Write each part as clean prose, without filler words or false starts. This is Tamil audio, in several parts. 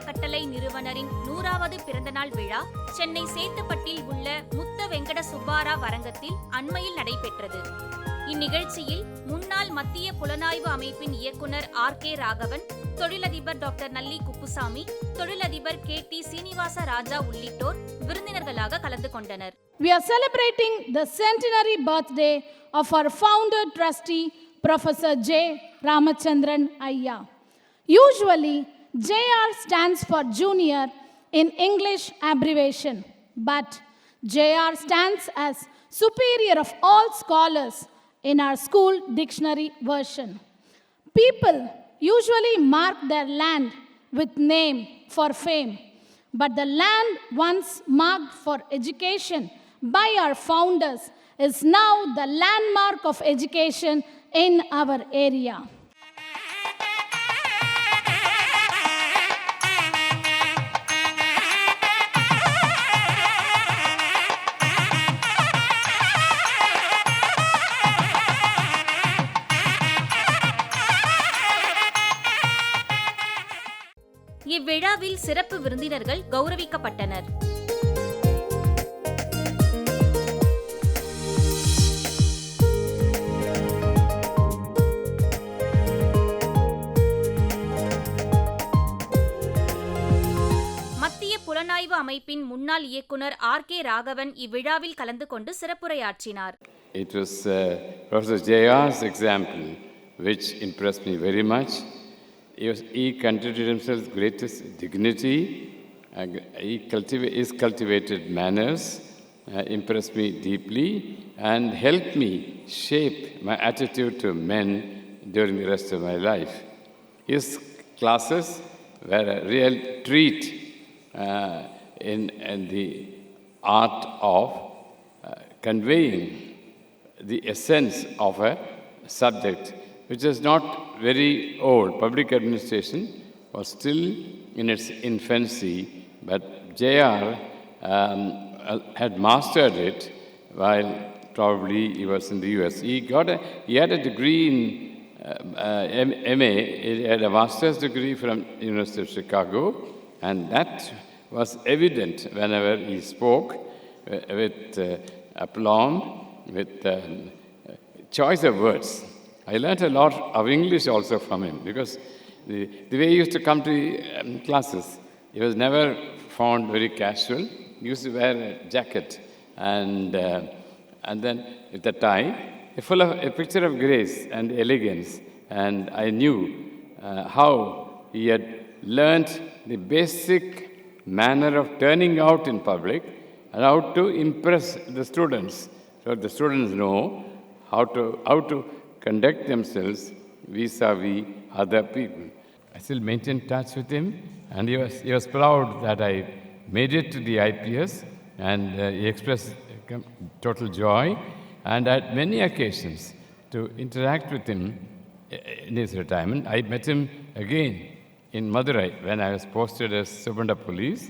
அறக்கட்டளை நிறுவனரின் 100வது பிறந்தநாள் விழா சென்னை சேத்துப்பட்டில் உள்ள முத்த வெங்கட சுப்பாராவ் அரங்கத்தில் அண்மையில் நடைபெற்றது. இந்நிகழ்ச்சியில் முன்னாள் மத்திய புலனாய்வு அமைப்பின் இயக்குனர் ஆர்.கே. ராகவன், தொழிலதிபர் டாக்டர் நல்லி குப்புசாமி, தொழிலதிபர் கே.டி. சீனிவாச ராஜா உள்ளிட்டோர் விருந்தினர்களாக கலந்து கொண்டனர். We are celebrating the centenary birthday of our founder trustee Professor J. Ramachandran Ayya. Usually, JR stands for Junior in English abbreviation, but JR stands as Superior of all scholars in our school dictionary version. People usually mark their land with name for fame, but the land once marked for education by our founders is now the landmark of education in our area. இவ்விழாவில் சிறப்பு விருந்தினர்கள் கௌரவிக்கப்பட்டனர். மத்திய புலனாய்வு அமைப்பின் முன்னாள் இயக்குனர் ஆர்.கே. ராகவன் இவ்விழாவில் கலந்து கொண்டு சிறப்புரையாற்றினார். It was Professor J.R.'s example which impressed me very much. He contributed himself greatest dignity. His cultivated manners impressed me deeply and helped me shape my attitude to men during the rest of my life. His classes were a real treat in the art of conveying the essence of a subject which is not very old. Public administration was still in its infancy, but J.R. had mastered it while probably he was in the US. He had a degree in MA, he had a master's degree from University of Chicago, and that was evident whenever he spoke with aplomb, with choice of words. I learnt a lot of English also from him because the way he used to come to classes, he was never found very casual. He used to wear a jacket and then with a tie, full of a picture of grace and elegance. And I knew how he had learnt the basic manner of turning out in public and how to impress the students. So the students know how to conduct themselves vis-a-vis other people. I still maintain touch with him, and he was proud that I made it to the IPS, and he expressed total joy, and at many occasions to interact with him in his retirement. I met him again in Madurai when I was posted as Subanda Police.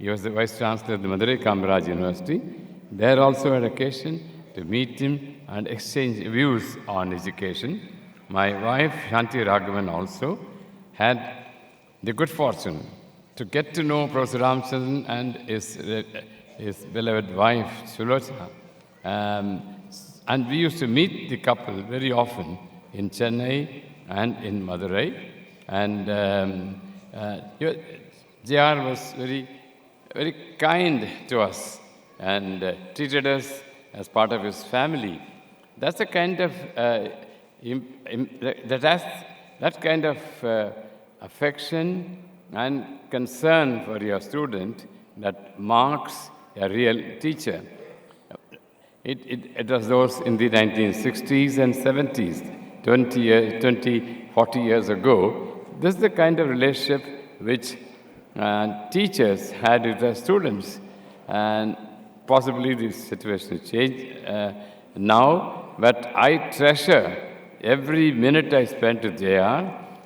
He was the Vice Chancellor of the Madurai Kamaraj University. There also had occasion to meet him and exchange views on education. My wife, Shanti Raghavan, also had the good fortune to get to know Professor Ramachandran and his beloved wife, Sulochana. And we used to meet the couple very often in Chennai and in Madurai. And J.R. was very, very kind to us and treated us as part of his family. That's a kind of that kind of affection and concern for your student that marks a real teacher. It was those in the 1960s and 70s, 40 years ago. This is the kind of relationship which teachers had with their students. And possibly this situation has changed now, but I treasure every minute I spent with J.R.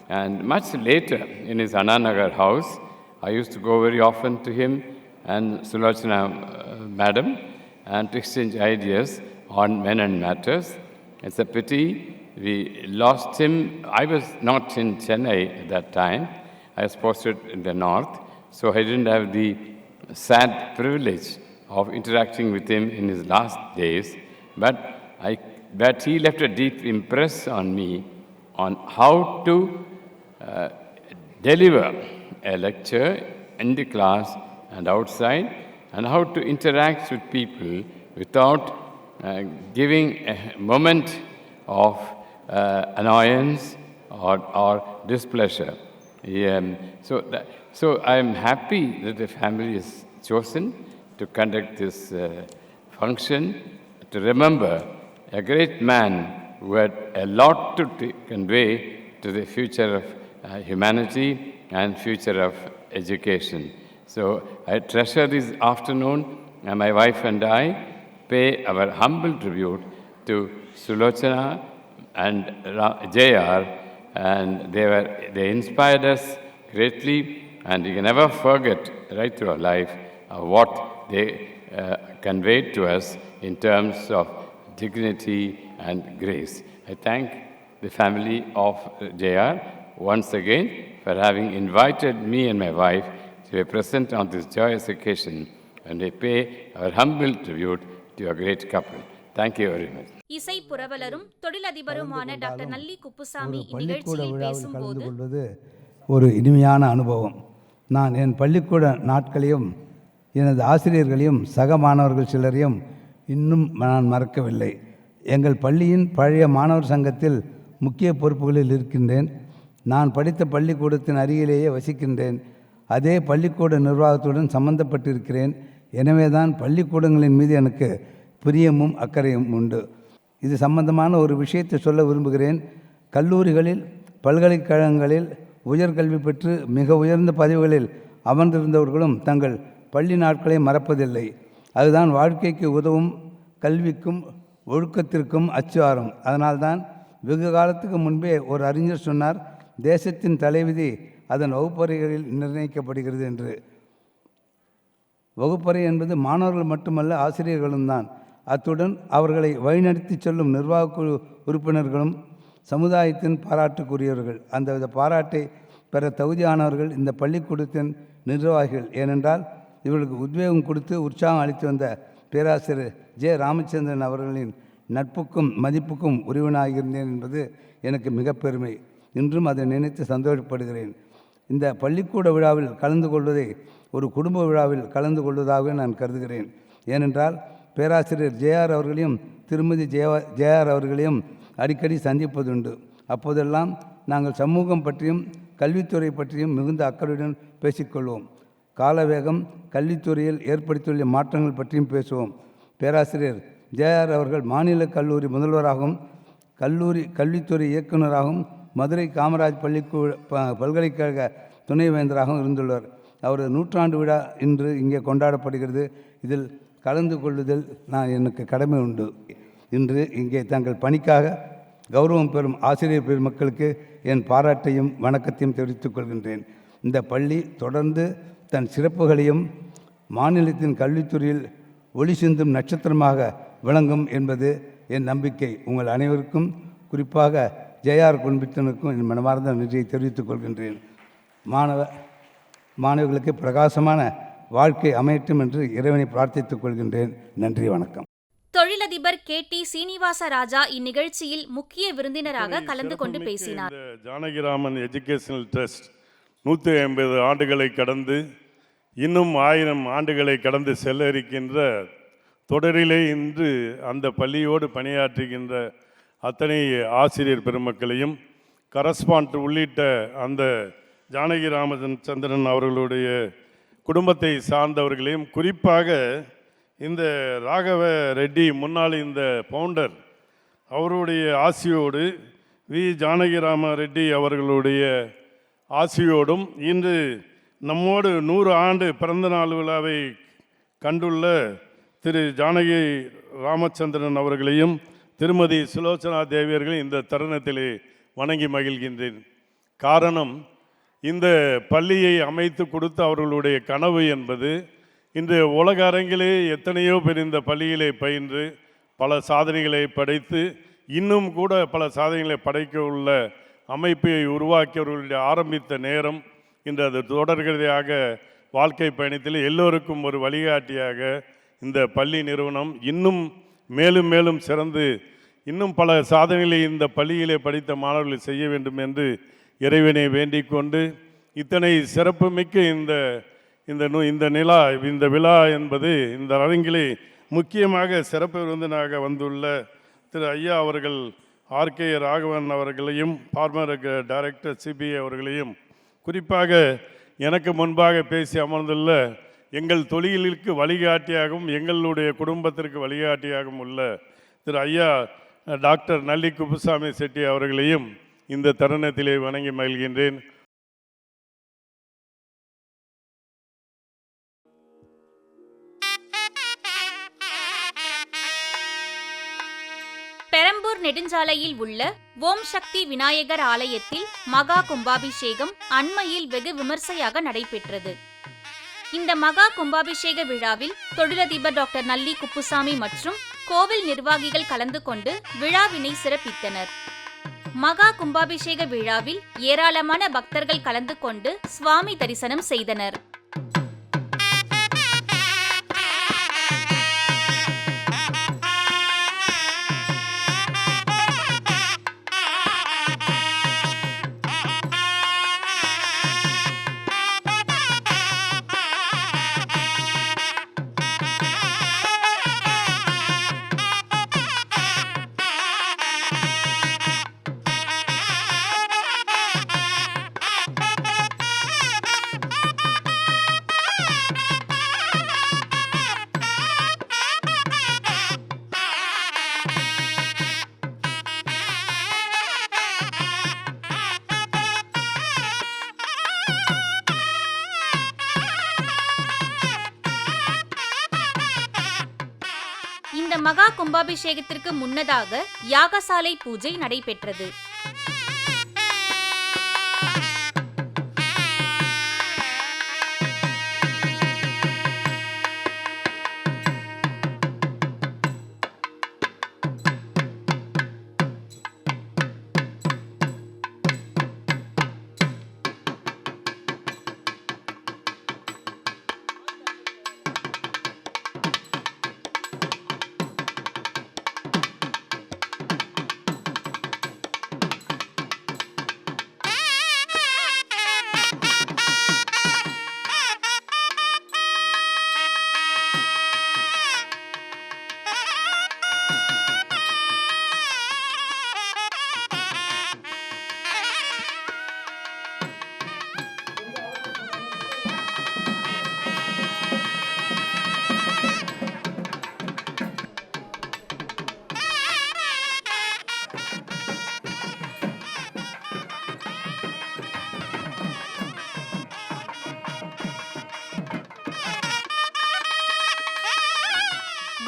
And much later in his Ananagar house, I used to go very often to him and Sulochana Madam and to exchange ideas on men and matters. It's a pity we lost him. I was not in Chennai at that time. I was posted in the north. so I didn't have the sad privilege of interacting with him in his last days, but he left a deep impress on me on how to deliver a lecture in the class and outside, and how to interact with people without giving a moment of annoyance or displeasure. So I'm happy that the family has chosen to conduct this function to remember a great man who had a lot to convey to the future of humanity and future of education. So I treasure this afternoon, and my wife and I pay our humble tribute to Sulochana and JR, and they inspired us greatly, and you can never forget right through our life what they conveyed to us in terms of dignity and grace. I thank the family of JR once again for having invited me and my wife to be present on this joyous occasion, and we pay our humble tribute to a great couple. Thank you very much. இசை புரவலரும் தொழிலதிபருமான டாக்டர் நல்லி குப்புசாமி ஒரு பள்ளிக்கூட இந்நிகழ்ச்சியில் விழாவில் கலந்து பேசும்போது கொள்வது ஒரு இனிமையான அனுபவம். நான் என் பள்ளிக்கூட நாட்களையும் எனது ஆசிரியர்களையும் சக மாணவர்கள் சிலரையும் இன்னும் நான் மறக்கவில்லை. எங்கள் பள்ளியின் பழைய மாணவர் சங்கத்தில் முக்கிய பொறுப்புகளில் இருக்கின்றேன். நான் படித்த பள்ளிக்கூடத்தின் அருகிலேயே வசிக்கின்றேன். அதே பள்ளிக்கூட நிர்வாகத்துடன் சம்பந்தப்பட்டிருக்கிறேன். எனவே தான் பள்ளிக்கூடங்களின் மீது எனக்கு பிரியமும் அக்கறையும் உண்டு. இது சம்பந்தமான ஒரு விஷயத்தை சொல்ல விரும்புகிறேன். கல்லூரிகளில் பல்கலைக்கழகங்களில் உயர்கல்வி பெற்று மிக உயர்ந்த பதவிகளில் அமர்ந்திருந்தவர்களும் தங்கள் பள்ளி நாட்களை மறப்பதில்லை. அதுதான் வாழ்க்கைக்கு உதவும் கல்விக்கும் ஒழுக்கத்திற்கும் அச்சாரம். அதனால்தான் வெகு காலத்துக்கு முன்பே ஒரு அறிஞர் சொன்னார், தேசத்தின் தலைவிதி அதன் வகுப்பறைகளில் நிர்ணயிக்கப்படுகிறது என்று. வகுப்பறை என்பது மாணவர்கள் மட்டுமல்ல, ஆசிரியர்களும் தான். அத்துடன் அவர்களை வழிநடத்தி செல்லும் நிர்வாக குழு உறுப்பினர்களும் சமுதாயத்தின் பாராட்டுக்குரியவர்கள். அந்த பாராட்டை பெற தகுதியானவர்கள் இந்த பள்ளிக்கூடத்தின் நிர்வாகிகள். ஏனென்றால் இவர்களுக்கு உத்வேகம் கொடுத்து உற்சாகம் அளித்து வந்த பேராசிரியர் ஜே. ராமச்சந்திரன் அவர்களின் நட்புக்கும் மதிப்புக்கும் உரிமையாகியிருந்தேன் என்பது எனக்கு மிக பெருமை. இன்றும் அதை நினைத்து சந்தோஷப்படுகிறேன். இந்த பள்ளிக்கூட விழாவில் கலந்து கொள்வதை ஒரு குடும்ப விழாவில் கலந்து கொள்வதாக நான் கருதுகிறேன். ஏனென்றால் பேராசிரியர் ஜேஆர் அவர்களையும் திருமதி ஜேஆர் அவர்களையும் அடிக்கடி சந்திப்பதுண்டு. அப்போதெல்லாம் நாங்கள் சமூகம் பற்றியும் கல்வித்துறை பற்றியும் மிகுந்த அக்கறையுடன் பேசிக்கொள்வோம். காலவேகம் கல்வித்துறையில் ஏற்படுத்தியுள்ள மாற்றங்கள் பற்றியும் பேசுவோம். பேராசிரியர் ஜேஆர் அவர்கள் மாநில கல்லூரி முதல்வராகவும் கல்வித்துறை இயக்குநராகவும் மதுரை காமராஜ் பல்கலைக்கழக துணைவேந்தராகவும் இருந்துள்ளார். அவரது 100ஆண்டு விழா இன்று இங்கே கொண்டாடப்படுகிறது. இதில் கலந்து கொள்ளுதல் எனக்கு கடமை உண்டு. இன்று இங்கே தங்கள் பணிக்காக கௌரவம் பெறும் ஆசிரியர் பெருமக்களுக்கு என் பாராட்டையும் வணக்கத்தையும் தெரிவித்துக் கொள்கின்றேன். இந்த பள்ளி தொடர்ந்து தன் சிறப்புகளையும் மாநிலத்தின் கல்வித்துறையில் ஒளி சிந்தும் நட்சத்திரமாக விளங்கும் என்பது என் நம்பிக்கை. உங்கள் அனைவருக்கும், குறிப்பாக ஜேஆர் குடும்பத்தினருக்கும் என் மனமார்ந்த நன்றியை தெரிவித்துக் கொள்கின்றேன். மாணவர்களுக்கு பிரகாசமான வாழ்க்கை அமையட்டும் என்று இறைவனை பிரார்த்தித்துக் கொள்கின்றேன். நன்றி, வணக்கம். தொழிலதிபர் KT சீனிவாச ராஜா இந்நிகழ்ச்சியில் முக்கிய விருந்தினராக கலந்து கொண்டு பேசினார். ஜானகிராமன் எஜுகேஷனல் ட்ரஸ்ட் 150 ஆண்டுகளை கடந்து இன்னும் 1000 ஆண்டுகளை கடந்து செல்ல இருக்கின்ற தொடரிலே இன்று அந்த பள்ளியோடு பணியாற்றுகின்ற அத்தனை ஆசிரியர் பெருமக்களையும் கரஸ்பாண்ட் உள்ளிட்ட அந்த ஜானகி ராமச்சந்திரன் அவர்களுடைய குடும்பத்தை சார்ந்தவர்களையும், குறிப்பாக இந்த ராகவ ரெட்டி முன்னாள் இந்த ஃபவுண்டர் அவருடைய ஆசியோடு ஜானகிராம ரெட்டி அவர்களுடைய ஆசியோடும் இன்று நம்மோடு 100 ஆண்டு பிறந்தநாள் விழாவை கண்டுள்ள திரு ஜானகி ராமச்சந்திரன் அவர்களையும் திருமதி சுலோச்சனா தேவியர்களையும் இந்த தருணத்திலே வணங்கி மகிழ்கின்றேன். காரணம், இந்த பள்ளியை அமைத்து கொடுத்த அவர்களுடைய கனவு என்பது இன்று உலக அரங்கிலே எத்தனையோ பேர் இந்த பள்ளியிலே பயின்று பல சாதனைகளை படைத்து இன்னும் கூட பல சாதனைகளை படைக்க உள்ள அமைப்பை உருவாக்கியவர்களுடைய ஆரம்பித்த நேரம் இன்று அது தொடர்கதையாக வாழ்க்கை பயணத்தில் எல்லோருக்கும் ஒரு வழிகாட்டியாக இந்த பள்ளி நிறுவனம் இன்னும் மேலும் மேலும் சிறந்து இன்னும் பல சாதனைகளை இந்த பள்ளியிலே படித்த மாணவர்கள் செய்ய வேண்டும் என்று இறைவனை வேண்டிக் கொண்டு இத்தனை சிறப்புமிக்க இந்த விழா என்பது இந்த அரங்கிலே முக்கியமாக சிறப்பு விருந்தினராக வந்துள்ள திரு ஐயா அவர்கள் ஆர்கே ராகவன் அவர்களையும் ஃபார்மர் டைரக்டர் சிபிஐ அவர்களையும் குறிப்பாக எனக்கு முன்பாக பேசி அமர்ந்துள்ள எங்கள் தொழிலுக்கு வழிகாட்டியாகவும் எங்களுடைய குடும்பத்திற்கு வழிகாட்டியாகவும் உள்ள திரு ஐயா டாக்டர் நல்லி குப்புசாமி செட்டி அவர்களையும் இந்த தருணத்திலே வணங்கி மகிழ்கின்றேன். பெரம்பூர் நெடுஞ்சாலையில் உள்ள ஓம் சக்தி விநாயகர் ஆலயத்தில் மகா கும்பாபிஷேகம் அண்மையில் வெகு விமர்சையாக நடைபெற்றது. இந்த மகா கும்பாபிஷேக விழாவில் தொழிலதிபர் டாக்டர் நல்லி குப்புசாமி மற்றும் கோவில் நிர்வாகிகள் கலந்து கொண்டு விழாவினை சிறப்பித்தனர். மகா கும்பாபிஷேக விழாவில் ஏராளமான பக்தர்கள் கலந்து கொண்டு சுவாமி தரிசனம் செய்தனர். இந்த மகா கும்பாபிஷேகத்திற்கு முன்னதாக யாகசாலை பூஜை நடைபெற்றது.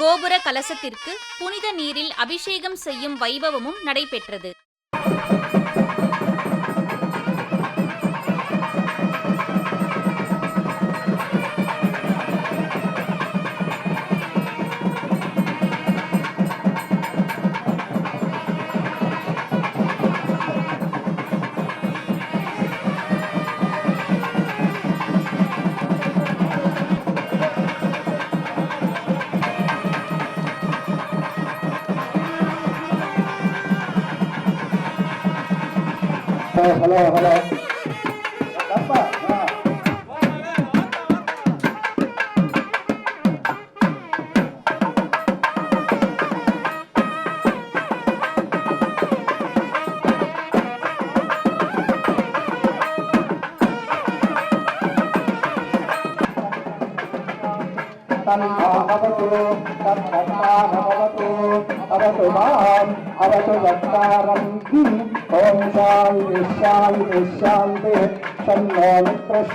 கோபுர கலசத்திற்கு புனித நீரில் அபிஷேகம் செய்யும் வைபவமும் நடைபெற்றது. Hello. अवतु माम् अवतु वक्तारम् ॐ शान्ति शान्ति शान्ति तन्नो मित्रः